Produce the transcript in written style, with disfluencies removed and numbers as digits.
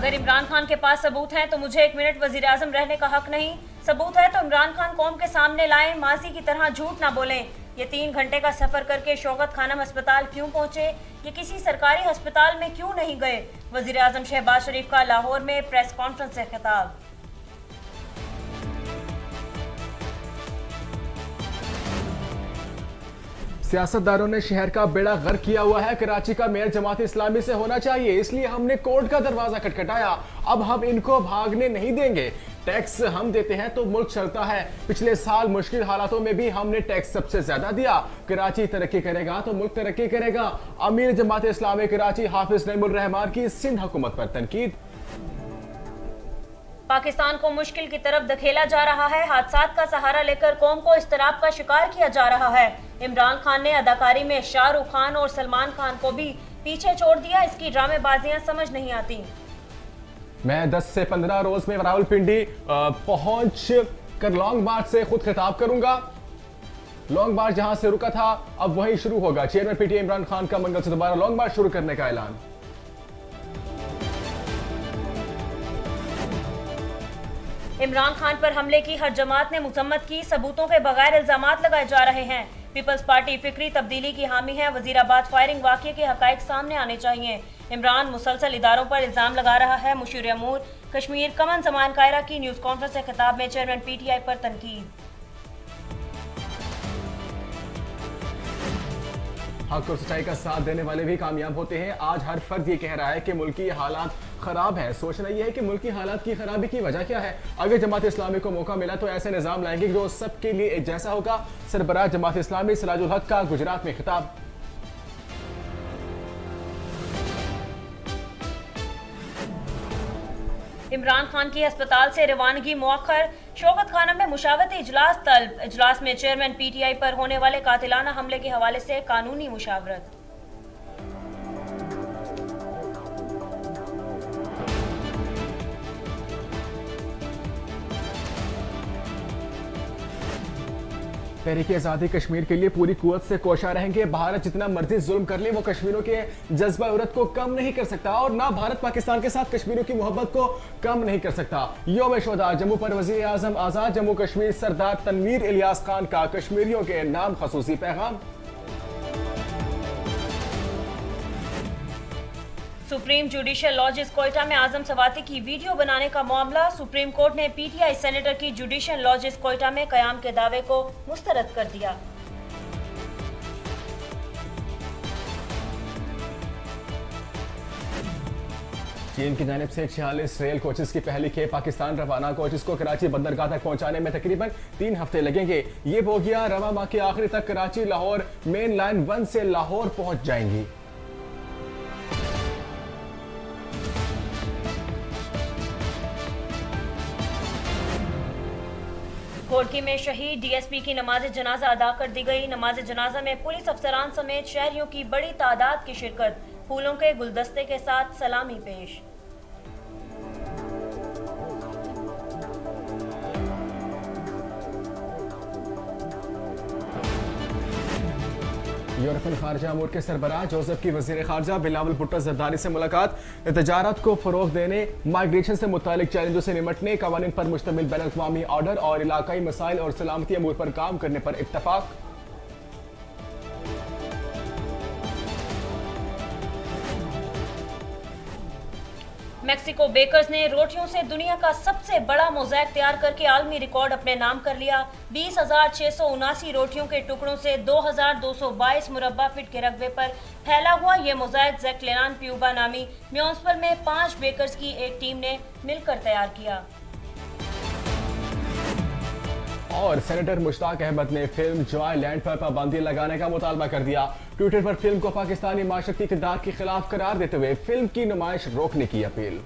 अगर इमरान खान के पास सबूत हैं तो मुझे 1 मिनट वजीर आजम रहने का हक नहीं। सबूत है तो इमरान खान कौम के सामने लाएं, माजी की तरह झूठ ना बोलें। ये 3 घंटे का सफर करके शौकत खानम अस्पताल क्यों पहुंचे? ये किसी सरकारी अस्पताल में क्यों नहीं गए? वजीर आजम शहबाज शरीफ का लाहौर में प्रेस कॉन्फ्रेंस से खिताब। सियासतदारों ने शहर का बेड़ा गर्क किया हुआ है। कराची का मेयर जमात इस्लामी से होना चाहिए, इसलिए हमने कोर्ट का दरवाजा खटखटाया। अब हम इनको भागने नहीं देंगे। टैक्स हम देते हैं तो मुल्क चलता है। पिछले साल मुश्किल हालातों में भी हमने टैक्स सबसे ज्यादा दिया। कराची तरक्की करेगा तो मुल्क तरक्की करेगा। अमीर जमात इस्लामी कराची हाफिज नईमुर रहमान की सिंध हुकूमत पर तनकीद। पाकिस्तान को मुश्किल की तरफ धकेला जा रहा है। हादसात का सहारा लेकर कौम को इस्तिराब का शिकार किया जा रहा है। इमरान खान ने अदाकारी में शाहरुख खान और सलमान खान को भी पीछे छोड़ दिया। इसकी ड्रामेबाजियां समझ नहीं आती। मैं 10 से 15 रोज में रावलपिंडी पहुंच कर लॉन्ग मार्च से खुद खिताब करूंगा। लॉन्ग मार्च जहां से रुका था अब वहीं शुरू होगा। चेयरमैन पीटीआई इमरान खान का मंगल से दोबारा लॉन्ग मार्च शुरू करने का ऐलान। इमरान खान पर हमले की हर जमात ने मुजम्मत की। सबूतों के बगैर इल्जामात लगाए जा रहे हैं। पीपल्स पार्टी फिक्री तब्दीली की हामी है। वजीराबाद फायरिंग वाकये के हकायक सामने आने चाहिए। इमरान मुसलसल इदारों पर इल्जाम लगा रहा है। मुशीर अमूर कश्मीर कमन जमान कायरा की न्यूज कॉन्फ्रेंस से खिताब में चेयरमैन पीटीआई पर तनकीद। हक और सच्चाई का साथ देने वाले भी कामयाब होते हैं। आज हर फर्द ये कह रहा है कि मुल्की हालात खराब है। सोचना यह है कि मुल्की हालात की खराबी की वजह क्या है। अगर जमात इस्लामी को मौका मिला तो ऐसे निजाम लाएंगे जो सबके लिए एक जैसा होगा। सरबराह जमात इस्लामी सिराजुल हक का गुजरात में खिताब। इमरान खान की अस्पताल से रवानगी मुअख्खर। शौकत खानम में मुशावरती इजलास तलब। इजलास में चेयरमैन पीटीआई पर होने वाले कातिलाना हमले के हवाले से कानूनी मुशावरत। तहरीक आज़ादी कश्मीर के लिए पूरी कुव्वत से कोशा रहेंगे। भारत जितना मर्जी जुल्म कर ले वो कश्मीरियों के जज्बा उरत को कम नहीं कर सकता और ना भारत पाकिस्तान के साथ कश्मीरियों की मोहब्बत को कम नहीं कर सकता। यौम शुहदा जम्मू पर वज़ीर आज़म आज़ाद जम्मू कश्मीर सरदार तनवीर इलियास खान का कश्मीरियों के नाम खसूसी पैगाम। सुप्रीम जुडिशियल लॉजेस कोयटा में आजम सवाती की वीडियो बनाने का मामला। सुप्रीम कोर्ट ने पीटीआई सेनेटर की जुडिशियल लॉजेस कोयटा में कयाम के दावे को मुस्तरद कर दिया। चीन की जानिब से 46 रेल कोचेस की पहली खेप पाकिस्तान रवाना। कोचेस को कराची बंदरगाह तक पहुंचाने में तकरीबन 3 हफ्ते लगेंगे। ये बोगियां रवा माह के आखिरी तक कराची लाहौर मेन लाइन 1 से लाहौर पहुंच जाएंगी। घोड़की में शहीद डीएसपी की नमाज जनाजा अदा कर दी गई। नमाज जनाजा में पुलिस अफसरान समेत शहरियों की बड़ी तादाद की शिरकत। फूलों के गुलदस्ते के साथ सलामी पेश। यूरोपियन खारजा अमूर के सरबराह जोसेफ की वजीर खारजा बिलावल भुट्टो जरदारी से मुलाकात। तजारत को फरोग देने, माइग्रेशन से मुतालिक चैलेंजों से निमटने, कवानीन पर मुश्तमिल बैनुल-अक़वामी ऑर्डर और इलाकाई मसाइल और सलामती अमूर पर काम करने पर इत्तफाक। मेक्सिको बेकर्स ने रोटियों से दुनिया का सबसे बड़ा मोज़ैक तैयार करके आलमी रिकॉर्ड अपने नाम कर लिया। 20,679 रोटियों के टुकड़ों से 2,222 मुरब्बा फीट के रकबे पर फैला हुआ ये मोज़ैक ज़ैक्लेरान प्यूबा नामी म्यूनिसिपल में 5 बेकर्स की एक टीम ने मिलकर तैयार किया। और सेनेटर मुश्ताक अहमद ने फिल्म जॉय लैंड पर पाबंदी लगाने का मुतालबा कर दिया। ट्विटर पर फिल्म को पाकिस्तानी माशरती किरदार के खिलाफ करार देते हुए फिल्म की नुमाइश रोकने की अपील।